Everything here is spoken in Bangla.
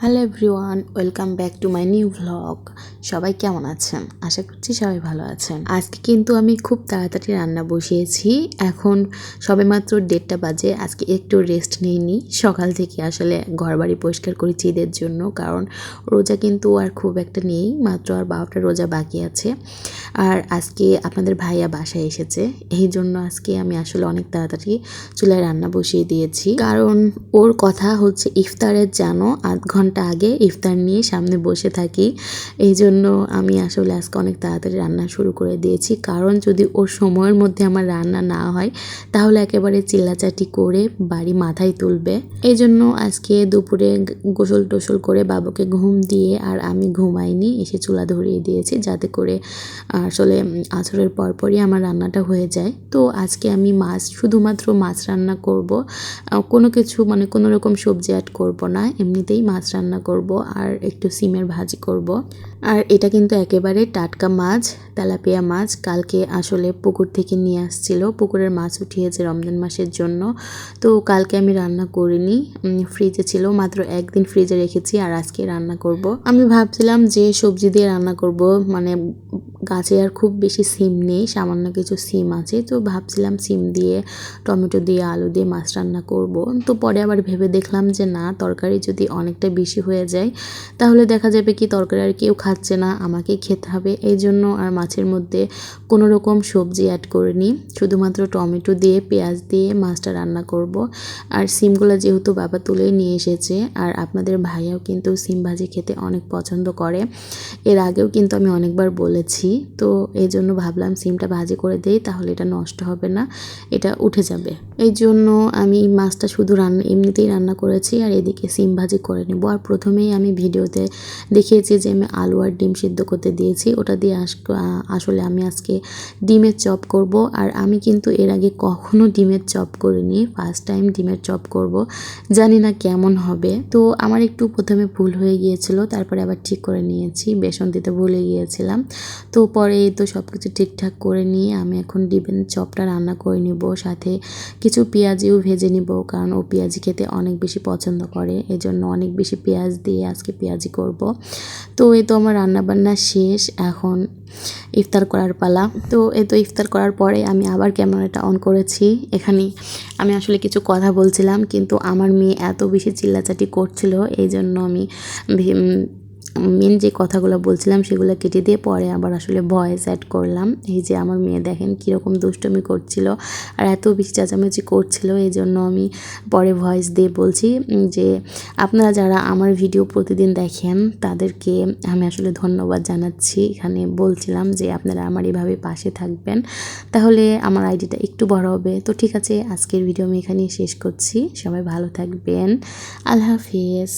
Hello everyone, welcome back to my new vlog. সবাই কেমন আছেন? আশা করছি সবাই ভালো আছেন। আজকে কিন্তু আমি খুব তাড়াতাড়ি রান্না বসিয়েছি। এখন সবেমাত্র 1:30 বাজে। আজকে একটু রেস্ট নিইনি। সকাল থেকে আসলে ঘরবাড়ি পরিষ্কার করেছি ঈদের জন্য, কারণ রোজা কিন্তু আর খুব একটা নেই, মাত্র আর 12টা রোজা বাকি আছে। আর আজকে আপনাদের ভাইয়া বাসায় এসেছে, এই জন্য আজকে আমি আসলে অনেক তাড়াতাড়ি চুলায় রান্না বসিয়ে দিয়েছি। কারণ ওর কথা হচ্ছে ইফতারের যেন আধ ঘন্টা আগে ইফতার নিয়ে সামনে বসে থাকি। এই জন্য আমি আসলে আজকে অনেক তাড়াতাড়ি রান্না শুরু করে দিয়েছি, কারণ যদি ওর সময়ের মধ্যে আমার রান্না না হয় তাহলে একেবারে চিল্লাচাটি করে বাড়ি মাথায় তুলবে। এই জন্য আজকে দুপুরে গোসল টোসল করে বাবাকে ঘুম দিয়ে আর আমি ঘুমাইনি, এসে চুলা ধরিয়ে দিয়েছি যাতে করে আসলে আছরের পরপরই আমার রান্নাটা হয়ে যায়। তো আজকে আমি শুধুমাত্র মাছ রান্না করব, কোনো কিছু মানে কোনো রকম সবজি অ্যাড করব না, এমনিতেই মাছ রান্না করব আর একটু সিমের ভাজি করব। আর এটা কিন্তু একেবারে টাটকা মাছ, তেলাপিয়া মাছ। কালকে আসলে পুকুর থেকে নিয়ে আসছিল, পুকুরের মাছ উঠিয়েছে রমজান মাসের জন্য। তো কালকে আমি রান্না করিনি, ফ্রিজে ছিল, মাত্র একদিন ফ্রিজে রেখেছি আর আজকে রান্না করব। আমি ভাবছিলাম যে সবজি দিয়ে রান্না করব, মানে গাছে আর খুব বেশি সিম নেই, সামান্য কিছু সিম আছে, তো ভাবছিলাম সিম দিয়ে টমেটো দিয়ে আলু দিয়ে মাছ রান্না করব। তো পরে আবার ভেবে দেখলাম যে না, তরকারি যদি অনেকটা বেশি হয়ে যায় তাহলে দেখা যাবে কি তরকারি আর কেউ খাচ্ছে না, আমাকেই খেতে হবে। এই জন্য আর মাছের মধ্যে কোনো রকম সবজি অ্যাড করিনি, শুধুমাত্র টমেটো দিয়ে পেঁয়াজ দিয়ে মাছটা রান্না করব। আর সিমগুলো যেহেতু বাবা তুলেই নিয়ে এসেছে, আর আপনাদের ভাইয়াও কিন্তু সিম ভাজি খেতে অনেক পছন্দ করে, এর আগেও কিন্তু আমি অনেকবার বলেছি। তো এই জন্য ভাবলাম সিমটা ভাজি করে দিই, তাহলে এটা নষ্ট হবে না, এটা উঠে যাবে। এই জন্য আমি মাছটা শুধু এমনিতেই রান্না করেছি আর এদিকে সিম ভাজি করে নেব। আর প্রথমেই আমি ভিডিওতে দেখিয়েছি যে আমি আলু আর ডিম সিদ্ধ করতে দিয়েছি, ওটা দিয়ে আসলে আমি আজকে ডিমের চপ করব। আর আমি কিন্তু এর আগে কখনো ডিমের চপ করিনি, ফার্স্ট টাইম ডিমের চপ করব, জানি না কেমন হবে। তো আমার একটু প্রথমে ভুল হয়ে গিয়েছিল, তারপরে আবার ঠিক করে নিয়েছি, বেসন দিতে ভুলে গিয়েছিলাম। তো পরে তো সব কিছু ঠিকঠাক করে নিয়ে আমি এখন ডিমের চপটা রান্না করে নিব, সাথে কিছু পেঁয়াজিও ভেজে নিব, কারণ ও পেঁয়াজি খেতে অনেক বেশি পছন্দ করে, এই জন্য অনেক বেশি পেঁয়াজ দিয়ে আজকে পেঁয়াজি করব। তো এই তো আমার রান্নাবান্না শেষ, এখন ইফতার করার পালা। তো এই তো ইফতার করার পরে আমি আবার ক্যামেরাটা অন করেছি। এখানে আমি আসলে কিছু কথা বলছিলাম, কিন্তু আমার মেয়ে এত বেশি চিল্লাচাটি করছিল, এই জন্য আমি মেন যে কথাগুলো বলছিলাম সেগুলো কেটে দিয়ে পরে আবার আসলে ভয়েস অ্যাড করলাম। এই যে আমার মেয়ে দেখেন কীরকম দুষ্টুমি করছিল আর এত বেশি চেঁচামেচি করছিল, এই জন্য আমি পরে ভয়েস দিয়ে বলছি যে আপনারা যারা আমার ভিডিও প্রতিদিন দেখেন তাদেরকে আমি আসলে ধন্যবাদ জানাচ্ছি। এখানে বলছিলাম যে আপনারা আমার এভাবে পাশে থাকবেন, তাহলে আমার আইডিটা একটু বড় হবে। তো ঠিক আছে, আজকের ভিডিও আমি এখানেই শেষ করছি। সবাই ভালো থাকবেন, আল্লাহ হাফিজ।